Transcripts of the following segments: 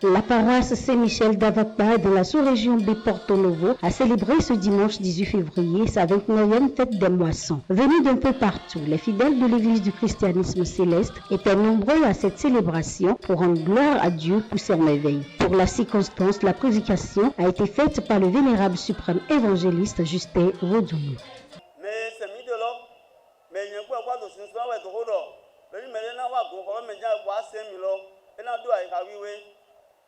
La paroisse Saint-Michel d'Avakpa de la sous-région de Porto Novo a célébré ce dimanche 18 février sa 29e fête des moissons. Venus d'un peu partout, les fidèles de l'Église du christianisme céleste étaient nombreux à cette célébration pour rendre gloire à Dieu pour ses merveilles. Pour la circonstance, la prédication a été faite par le vénérable suprême évangéliste Justin Vodounou.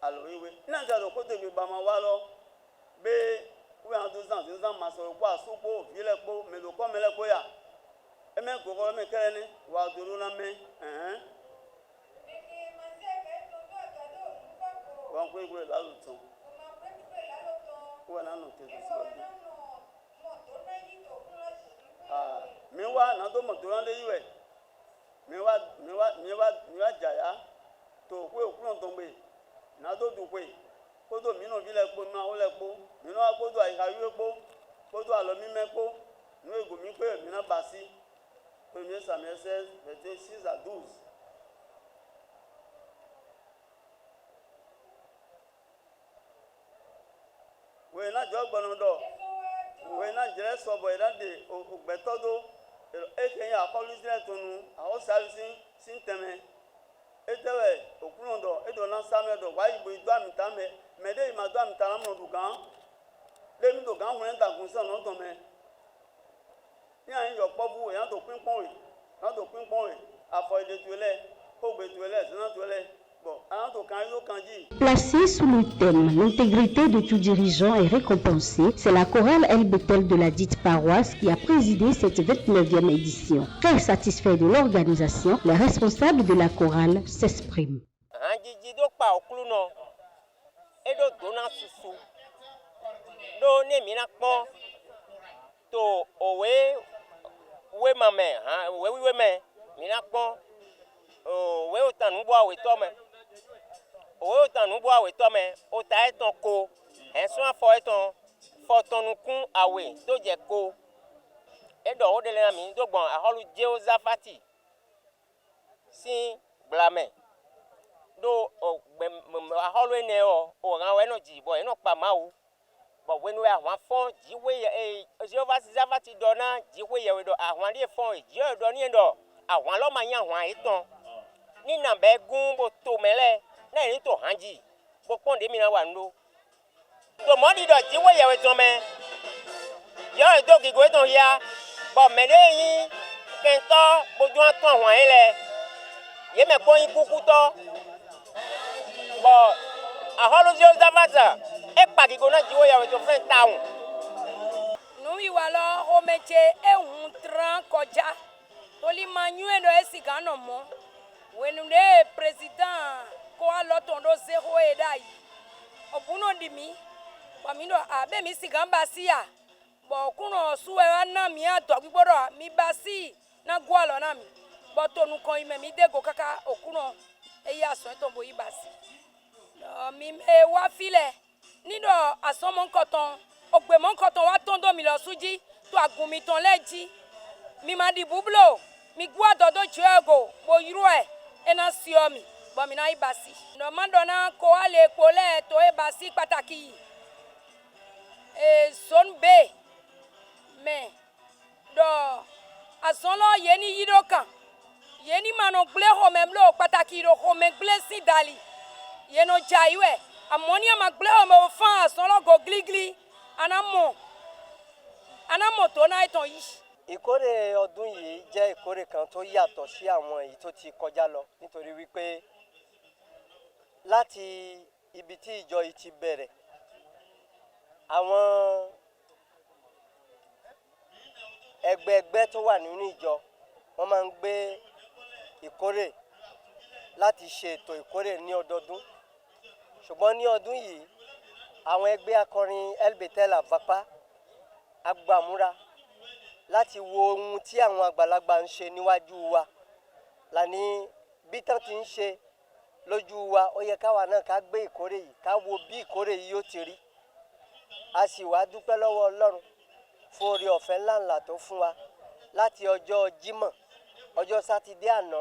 Aloiwe ina jalo ko de ba ma wa lo be we an 2 ans 2 ans ma so kwa so po vile po me lo ko me le ko ya e me go ko me kere ni wa duru na me wa ko igwe la lu ton wa na no te so mi wa na do mo to ran le yiwe mi wa jaya to ko okun ton gbe na do dukwe kodo mino vile po na ole po mino akodo aikawe po kodo alomi mepo no ego mi pe mina basi 1 Samuel 16 verset 6 à 12. We na jo gbonodo we na jere sobo ira de ogbetodo ekeyin akolusile tonu awo salisi sinteme etewe okunondo edona samedo wa igbo idu amita mede imadu amita na modu gan lemi do gan hun ta gun so no to me ni an yo pobu yan to pinpon we afo ide tuele ogbe tuele zina tuele bon an to kan yo kanji. Placé sous le thème l'intégrité de tout dirigeant est récompensée, c'est la chorale El Bethel de la dite paroisse qui a présidé cette 29e édition. Très satisfait de l'organisation, les responsables de la chorale s'expriment. O tan nubo awe to me o ta eton ko enso afo eton fotonukun awe to je ko edo o dele na mi do gbon aholu Jehoshaphat si blame do aholu ene o ran we no ji bo eno pa ma o bo we no awon fon jiwe Jehoshaphat do na jiwe ye we do awon ri fon ji do ni ndo awon lo ma yan awon eton ni na be gun bo to mele na ni to hanji bo pon de mi na wa ndo to mo di do ji wo ye we to me yo do ki go to ya bo me de yin ken to bo ju an to awon ele ye me ko yin kuku to bo aholo je Zavata e pa ki go na ji wo ye we to fe town nu wi wa lo o meche e hun tran koja to li manu e do e siga no mo wenu de president ko alo tondo zero e dai obuno dimi wa mi do abe mi sigamba sia bo kuno suwe na mi ato gbigboro mi basi na gwalo na mi bo tonu kan ime mi dego kaka okuno e ya so to bo ibasi mi e wa file nido asomo nkoton ogbemo nkoton wa tondo mi lo suji to agun mi ton leji mi ma di bublo mi gwa dodo chuego bo yiro ena siomi bo mi na ibasi no mandona ko ale pole to ibasi pataki son be me do asolo yeni yidokan yeni mano gle ho memlo pataki ro ho me gle si dali yeno jaiwe amonia ma gle ho me fa asolo go gligli anamo to na iton yi. Ìkórè ọdún yìí jẹ́ ìkórè kan tó yàtọ̀ sí àwọn èyí tó ti kọjá lọ nítorí wípé láti ibi tí ìjọ yìí ti bẹ̀rẹ̀ àwọn ẹgbẹ́ tó wà nínú ìjọ wọ́n máa ń gbé ìkórè láti ṣe ètò ìkórè ní ọdọọdún ṣùgbọ́n ní ọdún yìí àwọn ẹgbẹ́ akọrin El Bethel Avakpa agbàmúra láti wo ohun tí àwọn àgbàlagbà ń ṣe níwájú wa lani bí tán ti ń ṣe lójú wa ó yẹ káwa náà ká gbé ìkórè yìí ká wo bí ìkórè yìí yóò ti rí a sì wá dúpẹ́ lọ́wọ́ Ọlọ́run fún oore ọ̀fẹ́ ńláńlá tó fún wa láti ọjọ́ Jímọ̀ ọjọ́ Sátidé àná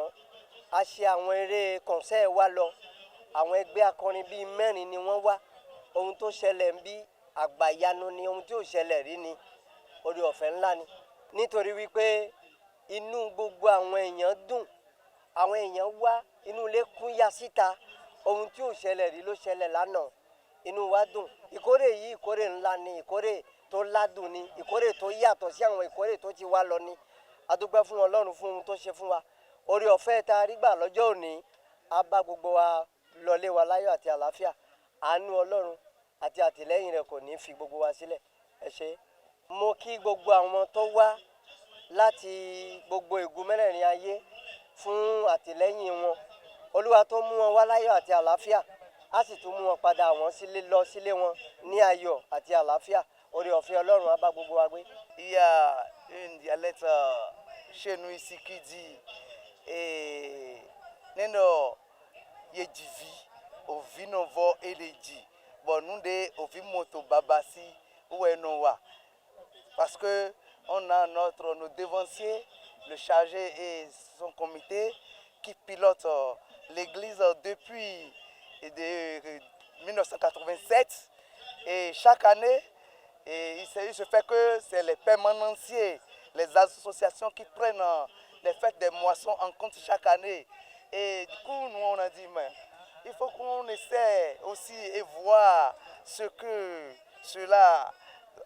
a ṣe àwọn eré kọ̀nsẹ́ wa lọ àwọn ẹgbẹ́ akọrin bíi mẹ́rin ni wọ́n wá ohun tó ṣẹlẹ̀ ń bí àgbàyanu ni ohun tí ò ṣẹlẹ̀ rí ni orí ọ̀fẹ́ ńlá ni nítorí wípé inú gbogbo àwọn èèyàn dùn àwọn èèyàn wá inú ilé kún ya síta ohun tí ò ṣẹlẹ̀ rí ló ṣẹlẹ̀ lánàá inú wa dùn ìkórè yìí ìkórè ńlá ni ìkórè tó ládùn ni ìkórè tó yàtọ̀ sí àwọn ìkórè tó ti wá lọ ni a dúpẹ́ fún Ọlọ́run fún ohun tó ṣe fún wa orí ọ̀fẹ́ tá a rí gbà lọ́jọ́ òní á bá gbogbo wa lọlé wa láyọ̀ àti àlàáfíà àánú Ọlọ́run àti àtìlẹ́yìn rẹ̀ kò ní fi gbogbo wa sílẹ̀ ẹ ṣé. Mo kí gbogbo àwọn tó wá láti gbogbo igun mẹ́rẹ̀ẹ̀rin ayé fún àtìlẹ́yìn wọn Olúwa tó mú wọn wá láyọ̀ àti àlàáfíà á sì tún mú wọn padà wọn sílé lọ sílé wọn ní ayọ̀ àti àlàáfíà orí ọ̀fẹ́ Ọlọ́run á bá gbogbo wa gbé. Il y a une dialecte chez nous ici qui dit neno yejivi ovinovo eleji bon nous de ovimoto babasi ouenowa parce que on a nos devanciers le chargé et son comité qui pilote l'église depuis 1987 et chaque année et il se fait que c'est les permanenciers, les associations qui prennent les fêtes des moissons en compte chaque année. Et du coup, nous on a dit, mais il faut qu'on essaie aussi et voir ce que cela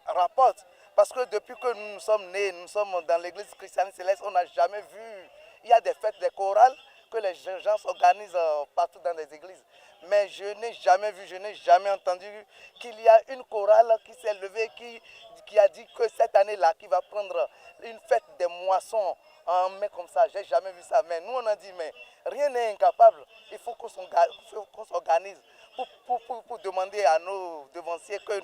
rapporte. Parce que depuis que nous sommes nés, nous sommes dans l'église chrétienne céleste, on n'a jamais vu, il y a des fêtes, des chorales que les gens s'organisent partout dans les églises. Mais je n'ai jamais vu, je n'ai jamais entendu qu'il y a une chorale qui s'est levée, qui a dit que cette année-là, qui va prendre une fête des moissons en mai comme ça. J'ai jamais vu ça. Mais nous, on a dit, mais rien n'est incapable. Il faut qu'on s'organise pour demander à nos devanciers que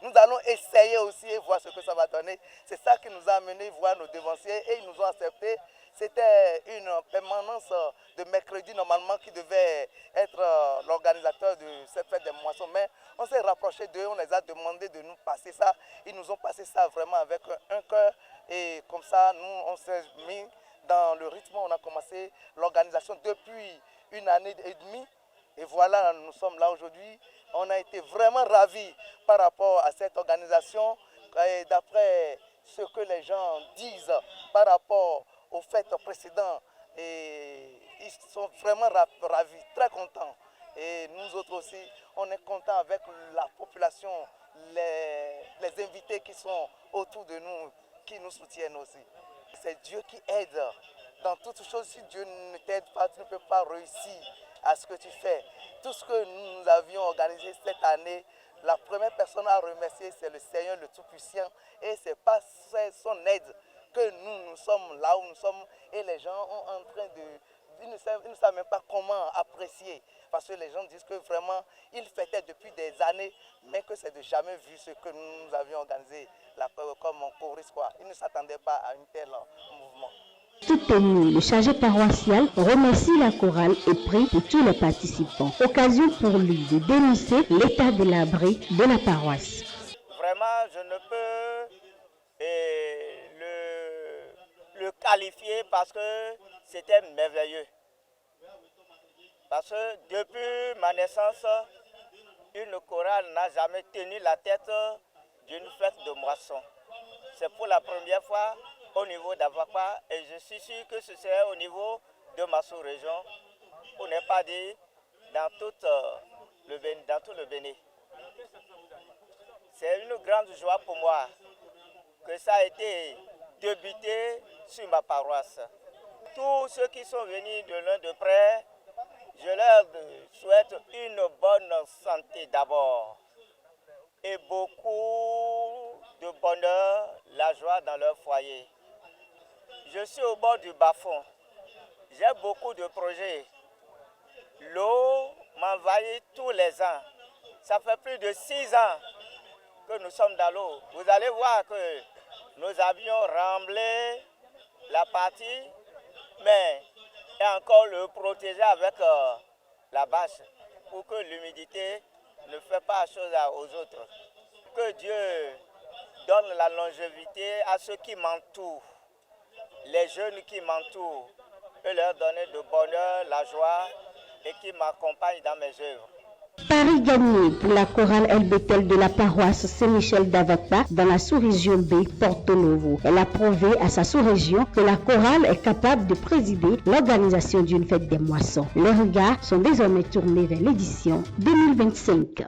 nous allons essayer aussi et voir ce que ça va donner. C'est ça qui nous a amené voir nos devanciers et ils nous ont accepté. C'était une permanence de mercredi normalement qui devait être l'organisateur de cette fête des moissons. Mais on s'est rapproché d'eux, on les a demandé de nous passer ça. Ils nous ont passé ça vraiment avec un cœur. Et comme ça, nous, on s'est mis dans le rythme. On a commencé l'organisation depuis 1 année et demie. Et voilà, nous sommes là aujourd'hui. On a été vraiment ravis par rapport à cette organisation. Et d'après ce que les gens disent par rapport aux fêtes précédentes, et ils sont vraiment ravis, très contents. Et nous autres aussi, on est contents avec la population, les invités qui sont autour de nous, qui nous soutiennent aussi. C'est Dieu qui aide dans toutes choses. Si Dieu ne t'aide pas, tu ne peux pas réussir à ce que tu fais. Tout ce que nous avions organisé cette année, la première personne à remercier, c'est le Seigneur, le Tout-Puissant. Et c'est pas son aide que nous sommes là où nous sommes. Et les gens sont en train de... Ils ne savent même pas comment apprécier. Parce que les gens disent que vraiment, ils fêtaient depuis des années, mais que c'est de jamais vu ce que nous avions organisé comme choriste, quoi. Ils ne s'attendaient pas à un tel mouvement. Tout ému, le chargé paroissial remercie la chorale et prie pour tous les participants. Occasion pour lui de dénoncer l'état de l'abri de la paroisse. Vraiment, je ne peux le qualifier parce que c'était merveilleux. Parce que depuis ma naissance, une chorale n'a jamais tenu la tête d'une fête de moisson. C'est pour la première fois au niveau d'Avakpa et je suis sûr que ce serait au niveau de ma sous-région, pour ne pas dire dans tout le Bénin. C'est une grande joie pour moi que ça a été débuté sur ma paroisse. Tous ceux qui sont venus de loin de près, je leur souhaite une bonne santé d'abord et beaucoup de bonheur, la joie dans leur foyer. Je suis au bord du bas-fond. J'ai beaucoup de projets. L'eau m'envahit tous les ans. Ça fait plus de 6 ans que nous sommes dans l'eau. Vous allez voir que nous avions remblé la partie, mais et encore le protéger avec la bâche pour que l'humidité ne fait pas chose aux autres. Que Dieu donne la longévité à ceux qui m'entourent, les jeunes qui m'entourent, peut leur donner le bonheur, la joie et qui m'accompagne dans mes œuvres. Paris gagné pour la chorale El Bethel de la paroisse Saint-Michel d'Avakpa dans la sous-région B, Porto Novo. Elle a prouvé à sa sous-région que la chorale est capable de présider l'organisation d'une fête des moissons. Les regards sont désormais tournés vers l'édition 2025.